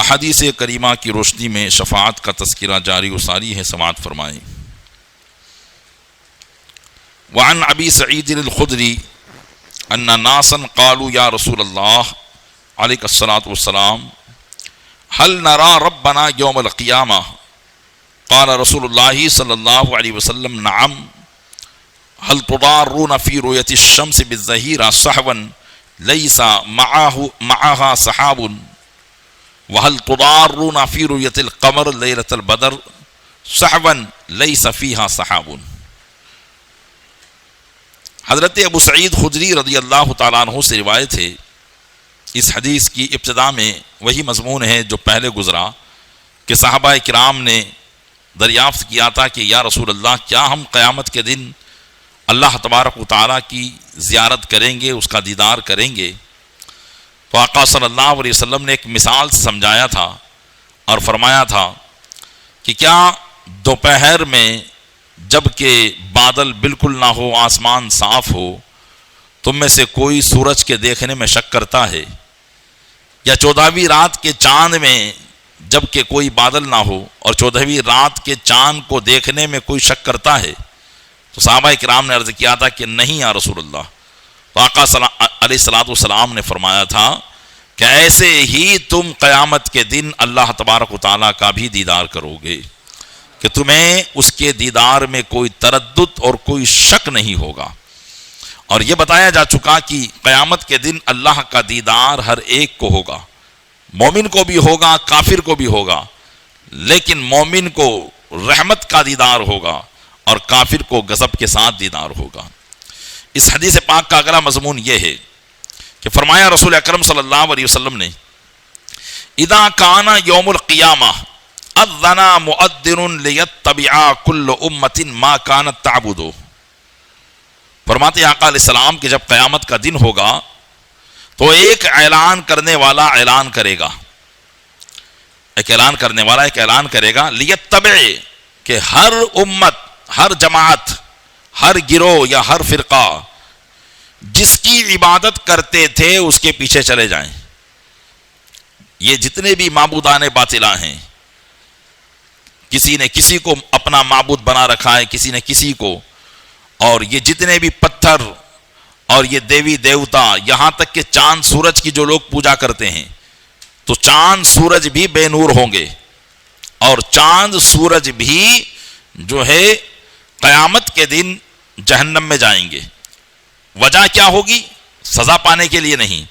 احادیث کریمہ کی روشنی میں شفاعت کا تذکرہ جاری و ساری ہے، سماعت فرمائیں۔ وعن ابی سعید الخدری ان ناسا قالوا یا رسول اللہ علیہ الصلاۃ والسلام هل نرى ربنا يوم القیامہ قال رسول اللہ صلی اللہ علیہ وسلم نعم هل تضارون في رؤية الشمس بالظهيرة سحوا ليس معها سحاب وهل تضارون في رؤية القمر ليلة البدر سحوا ليس فيها سحاب۔ حضرت ابو سعید خدری رضی اللہ تعالیٰ عنہ سے روایت ہے، اس حدیث کی ابتدا میں وہی مضمون ہے جو پہلے گزرا کہ صحابہ کرام نے دریافت کیا تھا کہ یا رسول اللہ کیا ہم قیامت کے دن اللہ تبارک و تعالیٰ کی زیارت کریں گے، اس کا دیدار کریں گے؟ تو آقا صلی اللہ علیہ وسلم نے ایک مثال سے سمجھایا تھا اور فرمایا تھا کہ کیا دوپہر میں جب کہ بادل بالکل نہ ہو، آسمان صاف ہو، تم میں سے کوئی سورج کے دیکھنے میں شک کرتا ہے؟ یا 14ویں رات کے چاند میں جب کہ کوئی بادل نہ ہو اور 14ویں رات کے چاند کو دیکھنے میں کوئی شک کرتا ہے؟ تو صحابہ کرام نے عرض کیا تھا کہ نہیں یا رسول اللہ۔ تو آقا علیہ الصلوۃ والسلام نے فرمایا تھا کہ ایسے ہی تم قیامت کے دن اللہ تبارک و تعالیٰ کا بھی دیدار کرو گے کہ تمہیں اس کے دیدار میں کوئی تردد اور کوئی شک نہیں ہوگا۔ اور یہ بتایا جا چکا کہ قیامت کے دن اللہ کا دیدار ہر ایک کو ہوگا، مومن کو بھی ہوگا، کافر کو بھی ہوگا، لیکن مومن کو رحمت کا دیدار ہوگا اور کافر کو غضب کے ساتھ دیدار ہوگا۔ اس حدیث پاک کا اگلا مضمون یہ ہے کہ فرمایا رسول اکرم صلی اللہ علیہ وسلم نے اذا کان یوم القیامہ اذن مؤذن لیتبع کل امۃ ما کانت تعبد۔ فرماتے آقا علیہ السلام کہ جب قیامت کا دن ہوگا تو ایک اعلان کرنے والا اعلان کرے گا، ایک اعلان کرنے والا ایک اعلان کرے گا، لیتبع کہ ہر امت، ہر جماعت، ہر گروہ یا ہر فرقہ جس کی عبادت کرتے تھے اس کے پیچھے چلے جائیں۔ یہ جتنے بھی معبودان باطلہ ہیں، کسی نے کسی کو اپنا معبود بنا رکھا ہے، کسی نے کسی کو، اور یہ جتنے بھی پتھر اور یہ دیوی دیوتا، یہاں تک کہ چاند سورج کی جو لوگ پوجا کرتے ہیں، تو چاند سورج بھی بے نور ہوں گے اور چاند سورج بھی جو ہے قیامت کے دن جہنم میں جائیں گے۔ وجہ کیا ہوگی؟ سزا پانے کے لیے نہیں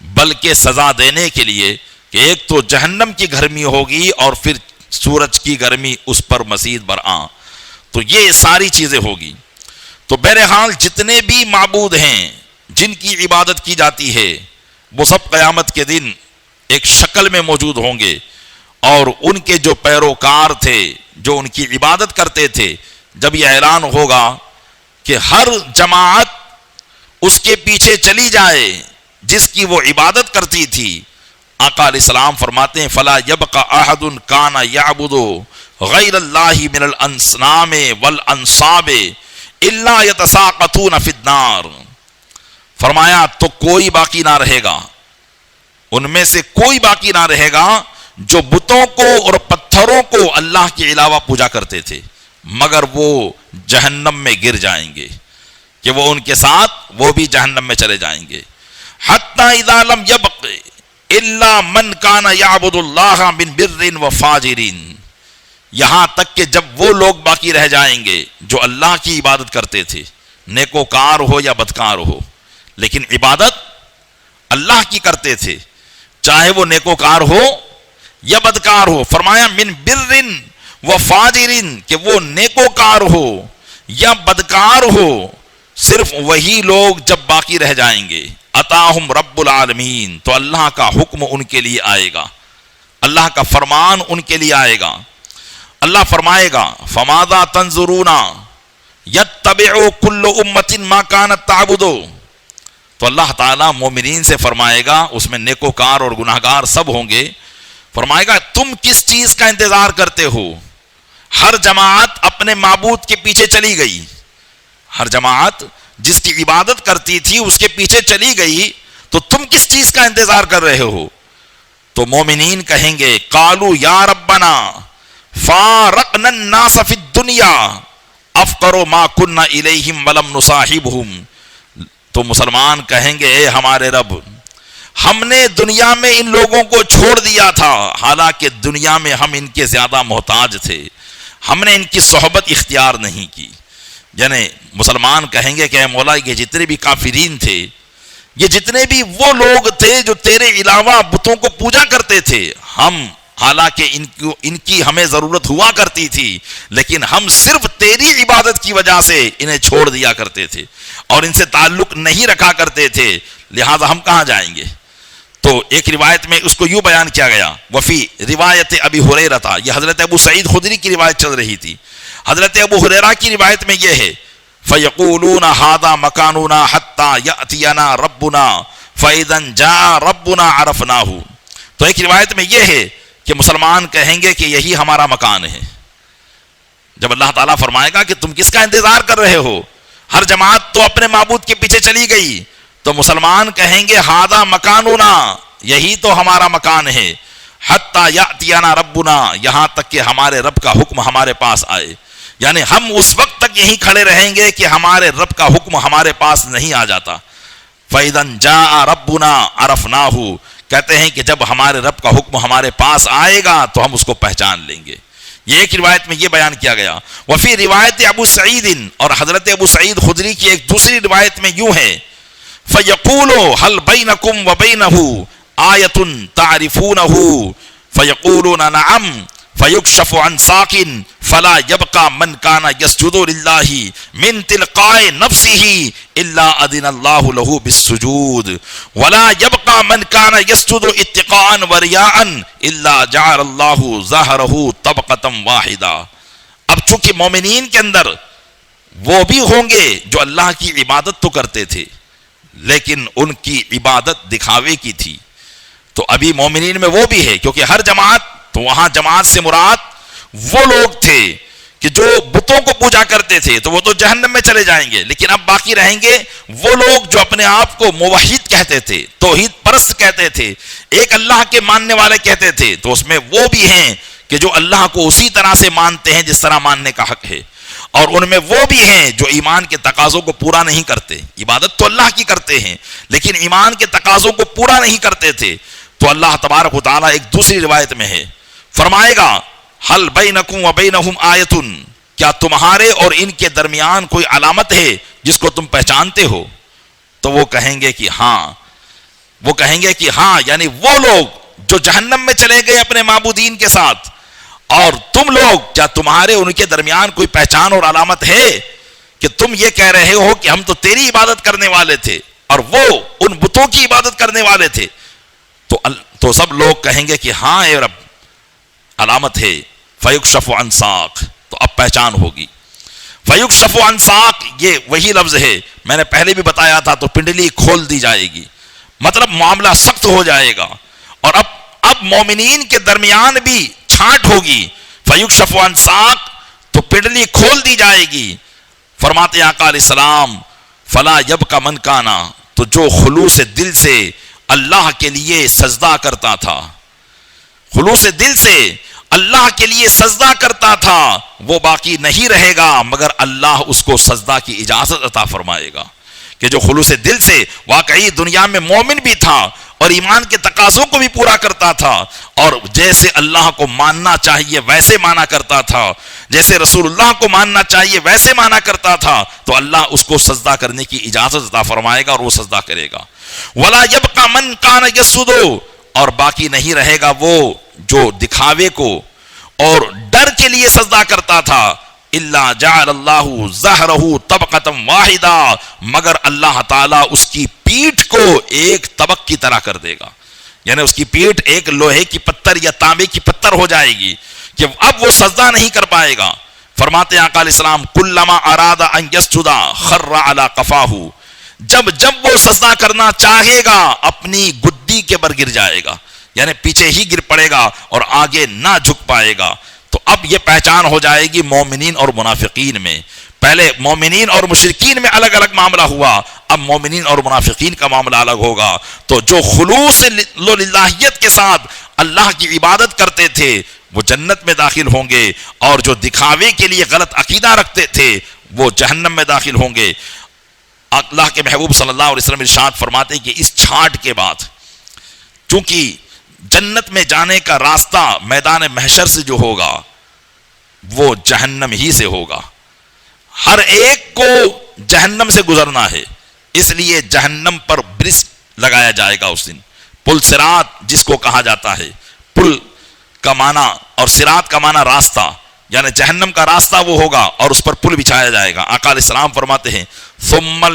بلکہ سزا دینے کے لیے کہ ایک تو جہنم کی گرمی ہوگی اور پھر سورج کی گرمی اس پر مزید برآں، تو یہ ساری چیزیں ہوگی۔ تو بہرحال جتنے بھی معبود ہیں جن کی عبادت کی جاتی ہے وہ سب قیامت کے دن ایک شکل میں موجود ہوں گے، اور ان کے جو پیروکار تھے جو ان کی عبادت کرتے تھے، جب یہ اعلان ہوگا کہ ہر جماعت اس کے پیچھے چلی جائے جس کی وہ عبادت کرتی تھی، آقا علیہ السلام فرماتے ہیں فلا یبقى احد کان یعبد غیر اللہ من الاصنام والانصاب الا یتساقطون فی النار۔ فرمایا تو کوئی باقی نہ رہے گا، ان میں سے کوئی باقی نہ رہے گا جو بتوں کو اور پتھروں کو اللہ کے علاوہ پوجا کرتے تھے، مگر وہ جہنم میں گر جائیں گے، کہ وہ ان کے ساتھ وہ بھی جہنم میں چلے جائیں گے۔ حتی اذا لم یبق الا من کان یعبد اللہ من بر و فاجر، یہاں تک کہ جب وہ لوگ باقی رہ جائیں گے جو اللہ کی عبادت کرتے تھے، نیکوکار ہو یا بدکار ہو، لیکن عبادت اللہ کی کرتے تھے، چاہے وہ نیکوکار ہو یا بدکار ہو۔ فرمایا من بر و فاجرین، کہ وہ نیکوکار ہو یا بدکار ہو، صرف وہی لوگ جب باقی رہ جائیں گے اتاہم رب العالمین، تو اللہ کا حکم ان کے لیے آئے گا، اللہ کا فرمان ان کے لیے آئے گا۔ اللہ فرمائے گا فماذا تنظرون یتبع کل امۃ ما کانت تعبد، تو اللہ تعالیٰ مومنین سے فرمائے گا، اس میں نیکوکار اور گناہگار سب ہوں گے، فرمائے گا تم کس چیز کا انتظار کرتے ہو؟ ہر جماعت اپنے معبود کے پیچھے چلی گئی، ہر جماعت جس کی عبادت کرتی تھی اس کے پیچھے چلی گئی، تو تم کس چیز کا انتظار کر رہے ہو؟ تو تو مومنین کہیں گے قالوا یا ربنا فارقنا الناس فی الدنیا افقروا ما كنا الیہم ولم نصاحبہم. تو مسلمان کہیں گے اے ہمارے رب، ہم نے دنیا میں ان لوگوں کو چھوڑ دیا تھا، حالانکہ دنیا میں ہم ان کے زیادہ محتاج تھے، ہم نے ان کی صحبت اختیار نہیں کی. یعنی مسلمان کہیں گے کہ اے مولا، یہ جتنے بھی کافرین تھے، یہ جتنے بھی وہ لوگ تھے جو تیرے علاوہ بتوں کو پوجا کرتے تھے، ہم حالانکہ ان کی ہمیں ضرورت ہوا کرتی تھی، لیکن ہم صرف تیری عبادت کی وجہ سے انہیں چھوڑ دیا کرتے تھے اور ان سے تعلق نہیں رکھا کرتے تھے، لہٰذا ہم کہاں جائیں گے؟ تو ایک روایت میں اس کو یوں بیان کیا گیا، وفی روایت ابی ہریرہ، یہ حضرت ابو سعید خدری کی روایت چل رہی تھی. حضرت ابو ہریرہ کی روایت میں یہ ہے فَيَقُولُونَ هَذَا مَكَانُنَا حَتَّى يَأْتِيَنَا رَبُّنَا فَإِذًا جَاءَ رَبُّنَا عَرَفْنَاهُ. تو ایک روایت میں یہ ہے کہ مسلمان کہیں گے کہ یہی ہمارا مکان ہے. جب اللہ تعالیٰ فرمائے گا کہ تم کس کا انتظار کر رہے ہو، ہر جماعت تو اپنے معبود کے پیچھے چلی گئی، تو مسلمان کہیں گے ہاذا مکاننا، یہی تو ہمارا مکان ہے، حتی یاتینا ربنا، یہاں تک کہ ہمارے رب کا حکم ہمارے پاس آئے. یعنی ہم اس وقت تک یہیں کھڑے رہیں گے کہ ہمارے رب کا حکم ہمارے پاس نہیں آ جاتا. فَإِذًا جَاءَ رَبُّنَا عَرَفْنَاهُ، کہتے ہیں کہ جب ہمارے رب کا حکم ہمارے پاس آئے گا تو ہم اس کو پہچان لیں گے. یہ ایک روایت میں یہ بیان کیا گیا. وفی روایت ابو سعید، اور حضرت ابو سعید خدری کی ایک دوسری روایت میں یوں ہے فَيَقُولُوا هَلْ بَيْنَكُمْ وَبَيْنَهُ آیَةٌ تَعْرِفُونَهُ فَيَقُولُونَ نَعَمْ فَيُكْشَفُ عَنْ سَاقٍ فَلَا يَبْقَى مَنْ كَانَ يَسْجُدُ لِلَّهِ مِنْ تِلْقَاءِ نَفْسِهِ إِلَّا أَذِنَ اللَّهُ لَهُ بِالسُّجُودِ وَلَا يَبْقَى مَنْ كَانَ يَسْجُدُ اتِّقَاءً وَرِيَاءً إِلَّا جَعَلَ اللَّهُ ظَهْرَهُ طَبْقَةً وَاحِدَةً. اب چونکہ مومنین کے اندر وہ بھی ہوں گے جو اللہ کی عبادت تو کرتے تھے، لیکن ان کی عبادت دکھاوے کی تھی، تو ابھی مومنین میں وہ بھی ہے، کیونکہ ہر جماعت، تو وہاں جماعت سے مراد وہ لوگ تھے کہ جو بتوں کو پوجا کرتے تھے، تو وہ تو جہنم میں چلے جائیں گے. لیکن اب باقی رہیں گے وہ لوگ جو اپنے آپ کو موحد کہتے تھے، توحید پرست کہتے تھے، ایک اللہ کے ماننے والے کہتے تھے. تو اس میں وہ بھی ہیں کہ جو اللہ کو اسی طرح سے مانتے ہیں جس طرح ماننے کا حق ہے، اور ان میں وہ بھی ہیں جو ایمان کے تقاضوں کو پورا نہیں کرتے. عبادت تو اللہ کی کرتے ہیں، لیکن ایمان کے تقاضوں کو پورا نہیں کرتے تھے. تو اللہ تبارک و تعالیٰ ایک دوسری روایت میں ہے، فرمائے گا حل بینکم و بینہم آیتن، کیا تمہارے اور ان کے درمیان کوئی علامت ہے جس کو تم پہچانتے ہو؟ تو وہ کہیں گے کہ ہاں، یعنی وہ لوگ جو جہنم میں چلے گئے اپنے معبودین کے ساتھ، اور تم لوگ، کیا تمہارے ان کے درمیان کوئی پہچان اور علامت ہے کہ تم یہ کہہ رہے ہو کہ ہم تو تیری عبادت کرنے والے تھے اور وہ ان بتوں کی عبادت کرنے والے تھے؟ تو سب لوگ کہیں گے کہ ہاں اے رب، علامت ہے. فَيُكْشَفُ عَنْ سَاقٍ، تو اب پہچان ہوگی. فَيُكْشَفُ عَنْ سَاقٍ، یہ وہی لفظ ہے، میں نے پہلے بھی بتایا تھا. تو پنڈلی کھول دی جائے گی، مطلب معاملہ سخت ہو جائے گا، اور اب مومنین کے درمیان بھی چھانٹ ہوگی. فَيُكْشَفُ عَنْ سَاقٍ، تو پنڈلی کھول دی جائے گی. فرماتے آقا علیہ السلام فَلَا يَبْقَى مَنْ كَانَ، تو جو خلوص دل سے اللہ کے لیے سجدہ کرتا تھا، خلوص دل سے اللہ کے لیے سجدہ کرتا تھا، وہ باقی نہیں رہے گا مگر اللہ اس کو سجدہ کی اجازت عطا فرمائے گا. کہ جو خلوص دل سے واقعی دنیا میں مومن بھی تھا اور ایمان کے تقاضوں کو بھی پورا کرتا تھا، اور جیسے اللہ کو ماننا چاہیے ویسے مانا کرتا تھا، جیسے رسول اللہ کو ماننا چاہیے ویسے مانا کرتا تھا، تو اللہ اس کو سجدہ کرنے کی اجازت عطا فرمائے گا اور وہ سجدہ کرے گا. وَلَا يَبْقَى مَنْ كَانَ يَسْجُدُ، اور باقی نہیں رہے گا وہ جو دکھاوے کو اور ڈر کے لیے سجدہ کرتا تھا. إِلَّا جَعَلَ اللَّهُ ظَهْرَهُ طَبْقَةً وَاحِدَةً، مگر اللہ تعالیٰ اس کی پیٹھ کو ایک طبق کی طرح کر دے گا. یعنی اس کی پیٹھ ایک لوہے کی پتھر یا تانبے کی پتھر ہو جائے گی کہ اب وہ سجدہ نہیں کر پائے گا. فرماتے ہیں آقا علیہ السلام كُلَّمَا أَرَادَ أَن يَسْجُدَ خَرَّ عَلَى قَفَاهُ، جب وہ سجدہ کرنا چاہے گا اپنی گدی کے بر گر جائے گا، یعنی پیچھے ہی گر پڑے گا اور آگے نہ جھک پائے گا. تو اب یہ پہچان ہو جائے گی مومنین اور منافقین میں. پہلے مومنین اور مشرکین میں الگ الگ معاملہ ہوا، اب مومنین اور منافقین کا معاملہ الگ ہوگا. تو جو خلوص للہیت کے ساتھ اللہ کی عبادت کرتے تھے وہ جنت میں داخل ہوں گے، اور جو دکھاوے کے لیے غلط عقیدہ رکھتے تھے وہ جہنم میں داخل ہوں گے۔ اللہ کے محبوب صلی اللہ علیہ وسلم ارشاد فرماتے ہیں کہ اس چھانٹ کے بعد، چونکہ جنت میں جانے کا راستہ میدان محشر سے جو ہوگا وہ جہنم ہی سے ہوگا، ہر ایک کو جہنم سے گزرنا ہے، اس لیے جہنم پر برس لگایا جائے گا اس دن۔ پل صراط جس کو کہا جاتا ہے، پل کا معنی اور صراط کا معنی راستہ، یعنی جہنم کا راستہ وہ ہوگا اور اس پر پل بچھایا جائے گا۔ آقا علیہ السلام فرماتے ہیں ثم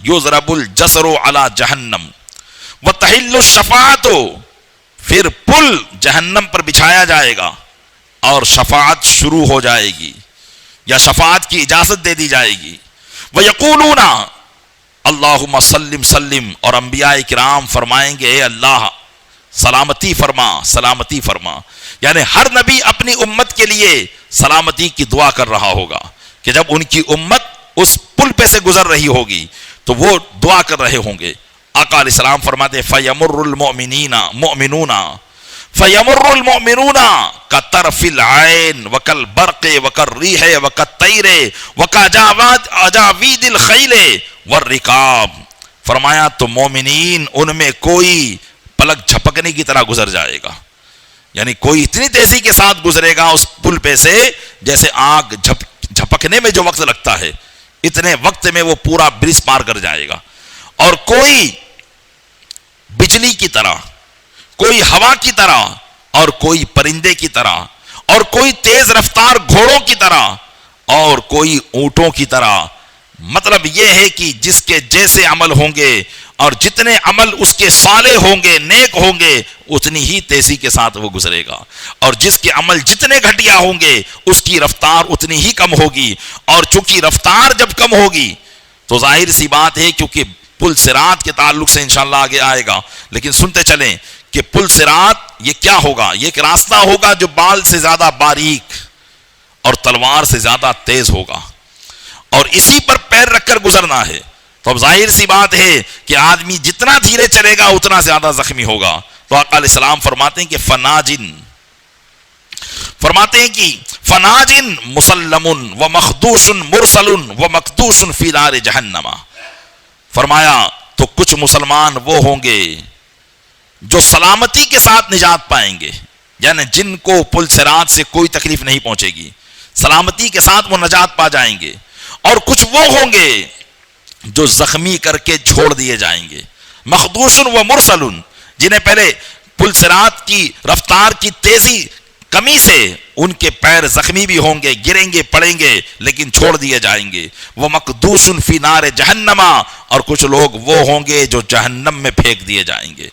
یضرب الجسر علی جہنم وتحل الشفاعۃ، پھر پل جہنم پر بچھایا جائے گا اور شفاعت شروع ہو جائے گی یا شفاعت کی اجازت دے دی جائے گی۔ وَيَقُولُونَ اللہم سلم سلم، اور انبیاء کرام فرمائیں گے اے اللہ سلامتی فرما سلامتی فرما، یعنی ہر نبی اپنی امت کے لیے سلامتی کی دعا کر رہا ہوگا کہ جب ان کی امت اس پل پہ سے گزر رہی ہوگی تو وہ دعا کر رہے ہوں گے۔ آقا علیہ السلام فرماتے ہیں فَيَمُرُّ الْمُؤْمِنُونَ فَيَمُرُّ الْمُؤْمِنُونَ كَطَرْفِ الْعَيْنِ وَكَالْبَرْقِ وَكَالرِّيحِ وَكَالطَّيْرِ وَكَأَجَاوِيدِ الْخَيْلِ وَالرِّكَابِ، فرمایا تو مومنین ان میں کوئی پلک جھپکنے کی طرح گزر جائے گا، یعنی کوئی اتنی تیزی کے ساتھ گزرے گا اس پل پہ سے جیسے آگ جھپکنے میں جو وقت لگتا ہے اتنے وقت میں وہ پورا برس پار کر جائے گا، اور کوئی بجلی کی طرح، کوئی ہوا کی طرح، اور کوئی پرندے کی طرح، اور کوئی تیز رفتار گھوڑوں کی طرح، اور کوئی اونٹوں کی طرح۔ مطلب یہ ہے کہ جس کے جیسے عمل ہوں گے اور جتنے عمل اس کے صالح ہوں گے نیک ہوں گے اتنی ہی تیزی کے ساتھ وہ گزرے گا، اور جس کے عمل جتنے گھٹیا ہوں گے اس کی رفتار اتنی ہی کم ہوگی، اور چونکہ رفتار جب کم ہوگی تو ظاہر سی بات ہے کیونکہ پل صراط کے تعلق سے انشاءاللہ آگے آئے گا، لیکن سنتے چلیں کہ پل صراط یہ کیا ہوگا، یہ ایک راستہ ہوگا جو بال سے زیادہ باریک اور تلوار سے زیادہ تیز ہوگا، اور اسی پر پیر رکھ کر گزرنا ہے۔ تو اب ظاہر سی بات ہے کہ آدمی جتنا دھیرے چلے گا اتنا زیادہ زخمی ہوگا۔ تو آقا علیہ السلام فرماتے ہیں کہ فناجن مسلم و مخدوش مرسل و مقدوش فی نار جہنم، فرمایا تو کچھ مسلمان وہ ہوں گے جو سلامتی کے ساتھ نجات پائیں گے، یعنی جن کو پل صراط سے کوئی تکلیف نہیں پہنچے گی، سلامتی کے ساتھ وہ نجات پا جائیں گے، اور کچھ وہ ہوں گے جو زخمی کر کے چھوڑ دیے جائیں گے، مخدوش و مرسل، جنہیں پہلے پل صراط کی رفتار کی تیزی کمی سے ان کے پیر زخمی بھی ہوں گے، گریں گے پڑیں گے لیکن چھوڑ دیے جائیں گے، وہ مقدوس فی نار جہنم، اور کچھ لوگ وہ ہوں گے جو جہنم میں پھینک دیے جائیں گے،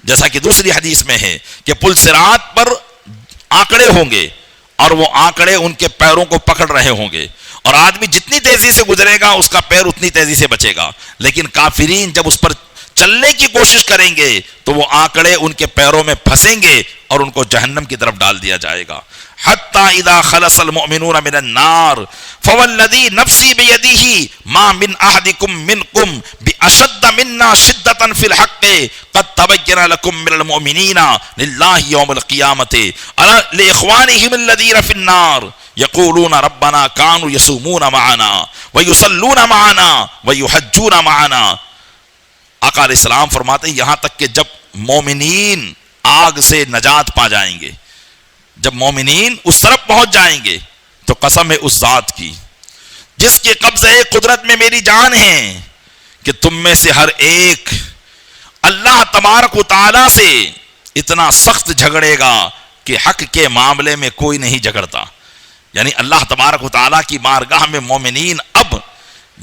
جیسا کہ دوسری حدیث میں ہے کہ پل صراط پر آنکڑے ہوں گے اور وہ آنکڑے ان کے پیروں کو پکڑ رہے ہوں گے، اور آدمی جتنی تیزی سے گزرے گا اس کا پیر اتنی تیزی سے بچے گا، لیکن کافرین جب اس پر چلنے کی کوشش کریں گے تو وہ آنکڑے ان کے پیروں میں پھنسیں گے اور ان کو جہنم کی طرف ڈال دیا جائے گا۔ حتی اذا خلص المؤمنون من النار فوالذی نفسی بیدہ ما من احدکم منکم باشد منا شدۃ فی الحق قد تبین لکم من المؤمنین للہ یوم القیامۃ لاخوانہم الذین فی النار یقولون ربنا كانوا یصومون معنا ویصلون معنا ویحجون معنا۔ آقا علیہ السلام فرماتے ہیں یہاں تک کہ جب مومنین آگ سے نجات پا جائیں گے، جب مومنین اس طرف پہنچ جائیں گے تو قسم ہے اس ذات کی جس کے قبضے قدرت میں میری جان ہے کہ تم میں سے ہر ایک اللہ تبارک و تعالی سے اتنا سخت جھگڑے گا کہ حق کے معاملے میں کوئی نہیں جھگڑتا، یعنی اللہ تبارک و تعالیٰ کی بارگاہ میں مومنین اب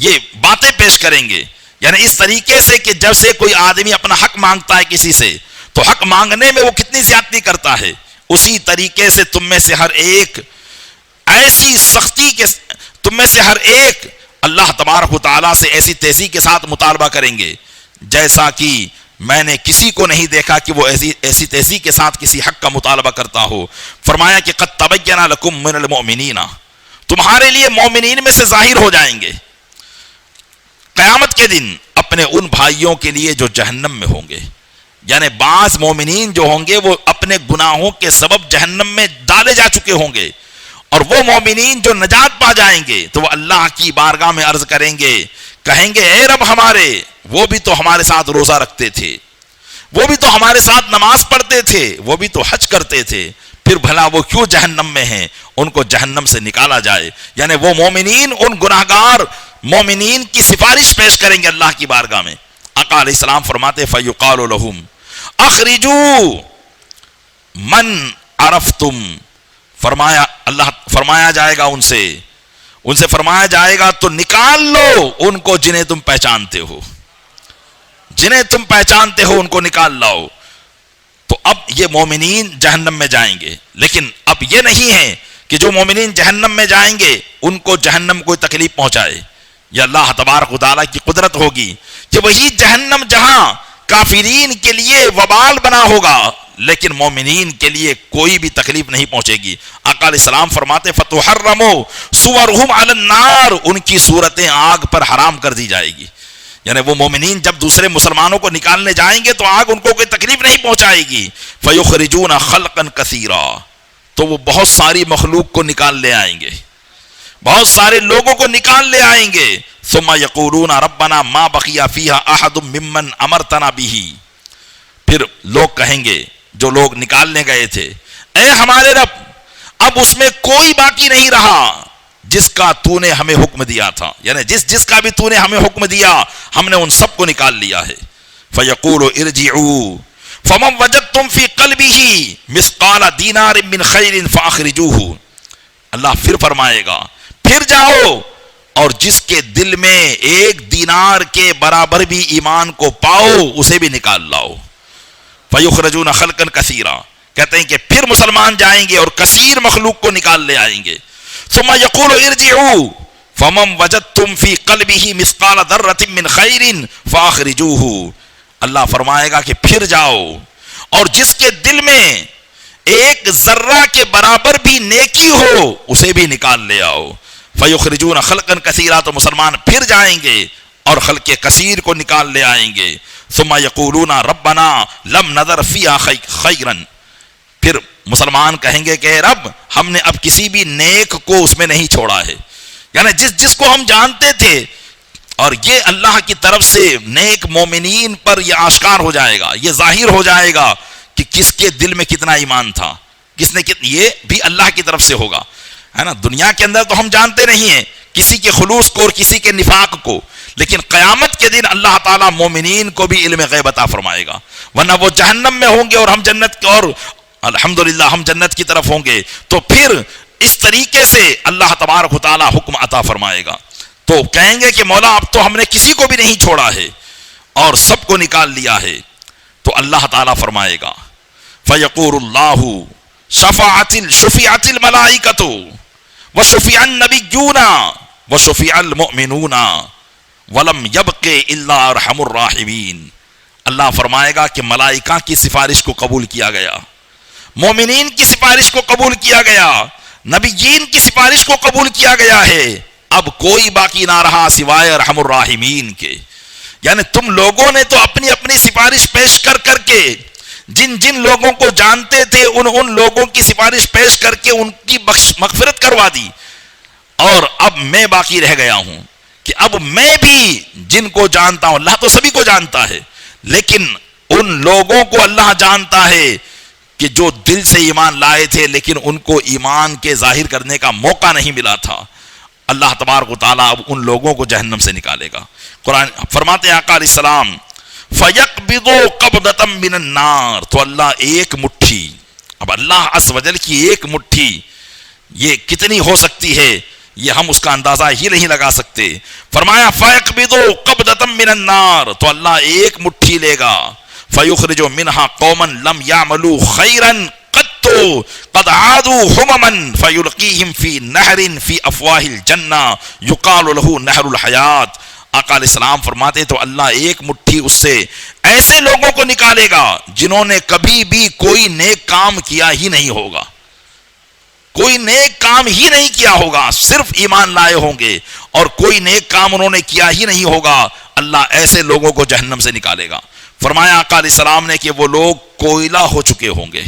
یہ باتیں پیش کریں گے، یعنی اس طریقے سے کہ جب سے کوئی آدمی اپنا حق مانگتا ہے کسی سے تو حق مانگنے میں وہ کتنی زیادتی کرتا ہے، اسی طریقے سے تم میں سے ہر ایک ایسی سختی کے تم میں سے ہر ایک اللہ تبارک و تعالیٰ سے ایسی تیزی کے ساتھ مطالبہ کریں گے جیسا کہ میں نے کسی کو نہیں دیکھا کہ وہ ایسی تیزی کے ساتھ کسی حق کا مطالبہ کرتا ہو۔ فرمایا کہ قد تبین لکم من المؤمنین، تمہارے لیے مومنین میں سے ظاہر ہو جائیں گے قیامت کے دن اپنے ان بھائیوں کے لیے جو جہنم میں ہوں گے، یعنی بعض مومنین جو ہوں گے وہ اپنے گناہوں کے سبب جہنم میں ڈالے جا چکے ہوں گے، اور وہ مومنین جو نجات پا جائیں گے تو وہ اللہ کی بارگاہ میں عرض کریں گے، کہیں گے اے رب ہمارے، وہ بھی تو ہمارے ساتھ روزہ رکھتے تھے، وہ بھی تو ہمارے ساتھ نماز پڑھتے تھے، وہ بھی تو حج کرتے تھے، پھر بھلا وہ کیوں جہنم میں ہیں؟ ان کو جہنم سے نکالا جائے۔ یعنی وہ مومنین ان گناہگار مومنین کی سفارش پیش کریں گے اللہ کی بارگاہ میں۔ آقا علیہ السلام فرماتے فَيُقَالُ لَهُمْ اخرجوا من عرفتم، فرمایا جائے گا ان سے فرمایا جائے گا تو نکال لو ان کو جنہیں تم پہچانتے ہو، جنہیں تم پہچانتے ہو ان کو نکال لاؤ۔ تو اب یہ مومنین جہنم میں جائیں گے، لیکن اب یہ نہیں ہے کہ جو مومنین جہنم میں جائیں گے ان کو جہنم کوئی تکلیف پہنچائے۔ یہ اللہ تبارک و تعالیٰ کی قدرت ہوگی کہ وہی جہنم جہاں کافرین کے لیے وبال بنا ہوگا لیکن مومنین کے لیے کوئی بھی تکلیف نہیں پہنچے گی۔ آقا علیہ السلام فرماتے فَتُحَرَّمُ صُوَرُهُمْ عَلَى النَّارِ، ان کی صورتیں آگ پر حرام کر دی جائے گی۔ یعنی وہ مومنین جب دوسرے مسلمانوں کو نکالنے جائیں گے تو آگ ان کو کوئی تکلیف نہیں پہنچائے گی۔ فَيُخْرِجُونَ خَلْقًا كَثِيرًا، تو وہ بہت ساری مخلوق کو نکال لے آئیں گے، بہت سارے لوگوں کو نکال لے آئیں گے۔ ثم یقولون ربنا ما بقی فیہا احد ممن امرتنا بہ، پھر لوگ کہیں گے جو لوگ نکالنے گئے تھے، اے ہمارے رب اب اس میں کوئی باقی نہیں رہا جس کا تو نے ہمیں حکم دیا تھا، یعنی جس کا بھی تو نے ہمیں حکم دیا ہم نے ان سب کو نکال لیا ہے۔ فیقول ارجعوا فمن وجدتم فی قلبہ مثقال دینار من خیر فاخرجوہ، اللہ پھر فرمائے گا پھر جاؤ اور جس کے دل میں ایک دینار کے برابر بھی ایمان کو پاؤ اسے بھی نکال لاؤ۔ فیخرجون خلقا کثیرا، کہتے ہیں کہ پھر مسلمان جائیں گے اور کثیر مخلوق کو نکال لے آئیں گے۔ ثم یقول ارجعوا فمن وجدتم فی قلبہ مثقال ذرۃ من خیر فاخرجوہ، اللہ فرمائے گا کہ پھر جاؤ اور جس کے دل میں ایک ذرہ کے برابر بھی نیکی ہو اسے بھی نکال لے آؤ۔ فیخرجون خلقا کثیرا، تو مسلمان پھر جائیں گے اور خلق کثیر کو نکال لے آئیں گے۔ ثم یقولون ربنا لم نذر فیہا خیرا، پھر مسلمان کہیں گے کہ رب ہم نے اب کسی بھی نیک کو اس میں نہیں چھوڑا ہے، یعنی جس کو ہم جانتے تھے، اور یہ اللہ کی طرف سے نیک مومنین پر یہ آشکار ہو جائے گا، یہ ظاہر ہو جائے گا کہ کس کے دل میں کتنا ایمان تھا، کس نے یہ بھی اللہ کی طرف سے ہوگا، ہے نا۔ دنیا کے اندر تو ہم جانتے نہیں ہیں کسی کے خلوص کو اور کسی کے نفاق کو، لیکن قیامت کے دن اللہ تعالیٰ مومنین کو بھی علم غیب عطا فرمائے گا، ورنہ وہ جہنم میں ہوں گے اور ہم جنت اور الحمدللہ ہم جنت کی طرف ہوں گے، تو پھر اس طریقے سے اللہ تبارک و تعالیٰ حکم عطا فرمائے گا۔ تو کہیں گے کہ مولا اب تو ہم نے کسی کو بھی نہیں چھوڑا ہے اور سب کو نکال لیا ہے، تو اللہ تعالیٰ فرمائے گا فَيَقُولُ اللَّهُ شَفِعَتِ الْمَلَائِكَةُ وَشُفِعَ النَّبِيُّونَ وَشُفِعَ الْمُؤْمِنُونَ وَلَمْ يَبْقِ إِلَّا أَرْحَمُ الرَّاحِمِينَ، اللہ فرمائے گا کہ ملائکہ کی سفارش کو قبول کیا گیا، مومنین کی سفارش کو قبول کیا گیا، نبیین کی سفارش کو قبول کیا گیا ہے، اب کوئی باقی نہ رہا سوائے ارحم الراحمین کے۔ یعنی تم لوگوں نے تو اپنی اپنی سفارش پیش کر کے جن لوگوں کو جانتے تھے ان لوگوں کی سفارش پیش کر کے ان کی مغفرت کروا دی، اور اب میں باقی رہ گیا ہوں کہ اب میں بھی جن کو جانتا ہوں، اللہ تو سبھی کو جانتا ہے لیکن ان لوگوں کو اللہ جانتا ہے کہ جو دل سے ایمان لائے تھے لیکن ان کو ایمان کے ظاہر کرنے کا موقع نہیں ملا تھا، اللہ تبارک و تعالیٰ اب ان لوگوں کو جہنم سے نکالے گا۔ قرآن فرماتے ہیں آقا علیہ السلام فَيَقْبِضُ قَبْضَةً مِّنَ النَّارِ، تو اللہ ایک مٹھی، اب اللہ عز و جل کی ایک مٹھی یہ کتنی ہو سکتی ہے یہ ہم اس کا اندازہ ہی نہیں لگا سکتے۔ فرمایا فَيَقْبِضُ قَبْضَةً مِّنَ النَّارِ، تو اللہ ایک مٹھی لے گا، فَيُخْرِجُ مِنْهَا قَوْمًا لَمْ يَعْمَلُوا خَيْرًا قد عادوا حمما فيلقيهم في نهر في افواه الجنة يقال له نهر الحیات۔ آقا علیہ السلام فرماتے تو اللہ ایک مٹھی اس سے ایسے لوگوں کو نکالے گا جنہوں نے کبھی بھی کوئی نیک کام کیا ہی نہیں ہوگا، کوئی نیک کام ہی نہیں کیا ہوگا، صرف ایمان لائے ہوں گے اور کوئی نیک کام انہوں نے کیا ہی نہیں ہوگا، اللہ ایسے لوگوں کو جہنم سے نکالے گا۔ فرمایا آقا علیہ السلام نے کہ وہ لوگ کوئلہ ہو چکے ہوں گے،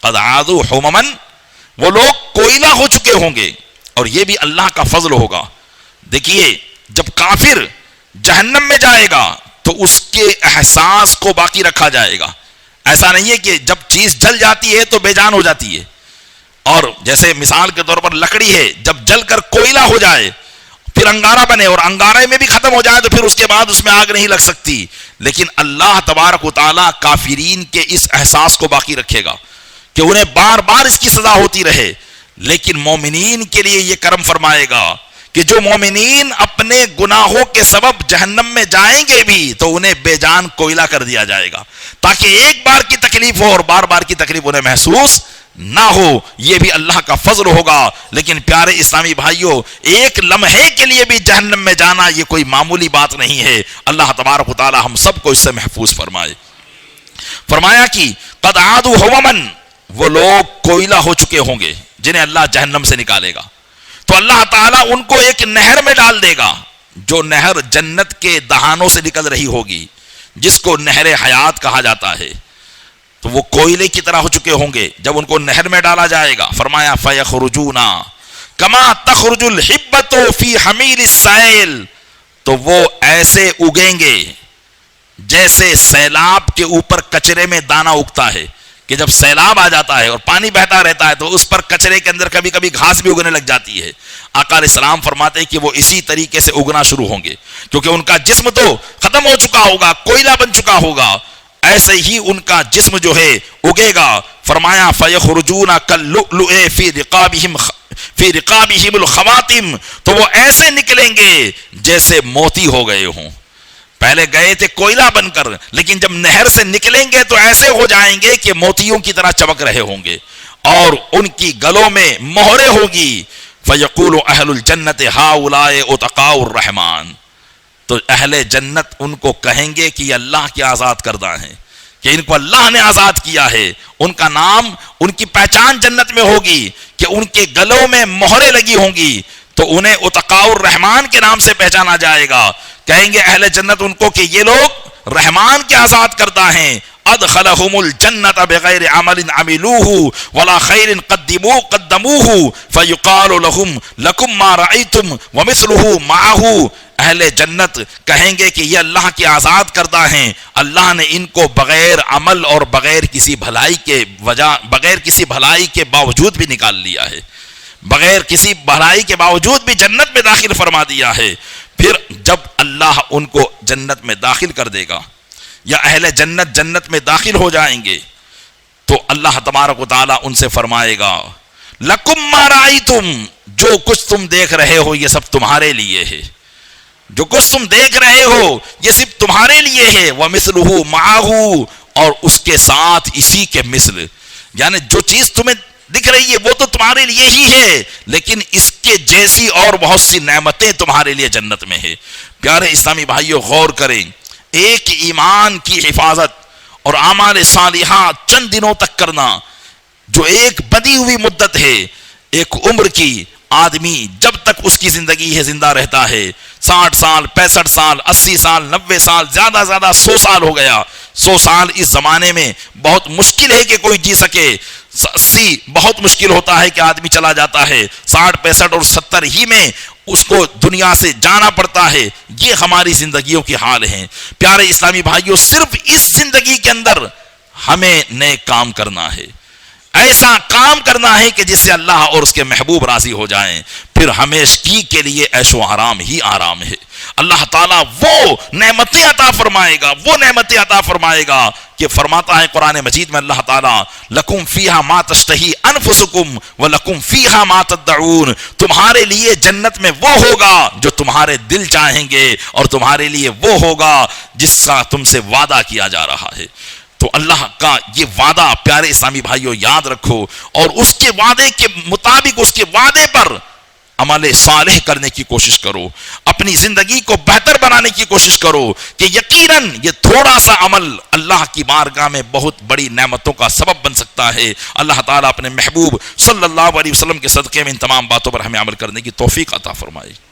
قد عادوا حمما، وہ لوگ کوئلہ ہو چکے ہوں گے، اور یہ بھی اللہ کا فضل ہوگا۔ دیکھیے جب کافر جہنم میں جائے گا تو اس کے احساس کو باقی رکھا جائے گا، ایسا نہیں ہے کہ جب چیز جل جاتی ہے تو بے جان ہو جاتی ہے، اور جیسے مثال کے طور پر لکڑی ہے، جب جل کر کوئلہ ہو جائے پھر انگارہ بنے اور انگارے میں بھی ختم ہو جائے تو پھر اس کے بعد اس میں آگ نہیں لگ سکتی، لیکن اللہ تبارک و تعالیٰ کافرین کے اس احساس کو باقی رکھے گا کہ انہیں بار بار اس کی سزا ہوتی رہے، لیکن مومنین کے لیے یہ کرم فرمائے گا کہ جو مومنین اپنے گناہوں کے سبب جہنم میں جائیں گے بھی تو انہیں بے جان کوئلہ کر دیا جائے گا، تاکہ ایک بار کی تکلیف ہو اور بار بار کی تکلیف انہیں محسوس نہ ہو۔ یہ بھی اللہ کا فضل ہوگا۔ لیکن پیارے اسلامی بھائیوں، ایک لمحے کے لیے بھی جہنم میں جانا یہ کوئی معمولی بات نہیں ہے۔ اللہ تبارک و تعالی ہم سب کو اس سے محفوظ فرمائے۔ فرمایا کہ قد عادوا حمما، وہ لوگ کوئلہ ہو چکے ہوں گے جنہیں اللہ جہنم سے نکالے گا، تو اللہ تعالیٰ ان کو ایک نہر میں ڈال دے گا، جو نہر جنت کے دہانوں سے نکل رہی ہوگی، جس کو نہر حیات کہا جاتا ہے۔ تو وہ کوئلے کی طرح ہو چکے ہوں گے جب ان کو نہر میں ڈالا جائے گا۔ فرمایا فَيَخْرُجُونَ كَمَا تَخْرُجُ الْحِبَّةُ فِي حَمِيلِ السَّائِلِ، تو وہ ایسے اگیں گے جیسے سیلاب کے اوپر کچرے میں دانہ اگتا ہے، کہ جب سیلاب آ جاتا ہے اور پانی بہتا رہتا ہے تو اس پر کچرے کے اندر کبھی کبھی گھاس بھی اگنے لگ جاتی ہے۔ آقا علیہ السلام فرماتے ہیں کہ وہ اسی طریقے سے اگنا شروع ہوں گے، کیونکہ ان کا جسم تو ختم ہو چکا ہوگا، کوئلہ بن چکا ہوگا، ایسے ہی ان کا جسم جو ہے اگے گا۔ فرمایا فَيَخْرُجُونَ كَاللُّؤْلُؤِ فِي رِقَابِهِمُ الْخَوَاتِمُ، تو وہ ایسے نکلیں گے جیسے موتی ہو گئے ہوں۔ پہلے گئے تھے کوئلہ بن کر، لیکن جب نہر سے نکلیں گے تو ایسے ہو جائیں گے کہ موتیوں کی طرح چمک رہے ہوں گے، اور ان کی گلوں میں مہریں ہوگی۔ فَيَقُولُ أَهْلُ الْجَنَّةِ هَؤُلَاءِ عُتَقَاءُ الرَّحْمَنِ، تو اہل جنت ان کو کہیں گے کہ یہ اللہ کے آزاد کردہ ہیں، کہ ان کو اللہ نے آزاد کیا ہے۔ ان کا نام، ان کی پہچان جنت میں ہوگی کہ ان کے گلوں میں مہریں لگی ہوں گی، تو انہیں عتقاء الرحمن کے نام سے پہچانا جائے گا۔ کہیں گے اہل جنت ان کو کہ یہ لوگ رحمان کے آزاد کردہ ہیں۔ ادخلہم الجنت بغیر عمل عملوہ ولا خیر قدموہ فیقال لہم لکم ما رأیتم ومثلہ معہ، اہل جنت کہیں گے کہ یہ اللہ کے آزاد کردہ ہیں، اللہ نے ان کو بغیر عمل اور بغیر کسی بھلائی کے باوجود بھی نکال لیا ہے، بغیر کسی بھلائی کے باوجود بھی جنت میں داخل فرما دیا ہے۔ پھر جب اللہ ان کو جنت میں داخل کر دے گا، یا اہل جنت جنت میں داخل ہو جائیں گے، تو اللہ تبارک و تعالیٰ ان سے فرمائے گا لکم ما رأیتم، جو کچھ تم دیکھ رہے ہو یہ سب تمہارے لیے ہے، جو کچھ تم دیکھ رہے ہو یہ صرف تمہارے لیے ہے۔ وَمِثْلُهُ مَعَهُ، اور اس کے ساتھ اسی کے مثل، یعنی جو چیز تمہیں دکھ رہی ہے وہ تو تمہارے لیے ہی ہے، لیکن اس کے جیسی اور بہت سی نعمتیں تمہارے لیے جنت میں ہے۔ پیارے اسلامی بھائیوں، غور کریں، ایک ایمان کی حفاظت اور اعمال صالحات چند دنوں تک کرنا، جو ایک بدی ہوئی مدت ہے، ایک عمر کی، آدمی جب تک اس کی زندگی ہے زندہ رہتا ہے، 60 سال 65 سال 80 سال 90 سال، زیادہ 100 سال ہو گیا۔ 100 سال اس زمانے میں بہت مشکل ہے کہ کوئی جی سکے، 80 بہت مشکل ہوتا ہے کہ آدمی چلا جاتا ہے، 60 65 اور 70 ہی میں اس کو دنیا سے جانا پڑتا ہے۔ یہ ہماری زندگیوں کی حال ہیں۔ پیارے اسلامی بھائیوں، صرف اس زندگی کے اندر ہمیں نیک کام کرنا ہے، ایسا کام کرنا ہے کہ جس سے اللہ اور اس کے محبوب راضی ہو جائیں، پھر ہمیشگی کے لیے عیش و آرام ہی آرام ہے۔ اللہ تعالیٰ وہ نعمتیں عطا فرمائے گا کہ فرماتا ہے قرآن مجید میں اللہ تعالیٰ لکم فیہا ما تشتہی انفسکم ولکم فیہا ما تدعون، تمہارے لیے جنت میں وہ ہوگا جو تمہارے دل چاہیں گے، اور تمہارے لیے وہ ہوگا جس کا تم سے وعدہ کیا جا رہا ہے۔ تو اللہ کا یہ وعدہ پیارے اسلامی بھائیوں یاد رکھو، اور اس کے وعدے کے مطابق، اس کے وعدے پر عمل صالح کرنے کی کوشش کرو، اپنی زندگی کو بہتر بنانے کی کوشش کرو، کہ یقیناً یہ تھوڑا سا عمل اللہ کی بارگاہ میں بہت بڑی نعمتوں کا سبب بن سکتا ہے۔ اللہ تعالیٰ اپنے محبوب صلی اللہ علیہ وسلم کے صدقے میں ان تمام باتوں پر ہمیں عمل کرنے کی توفیق عطا فرمائے۔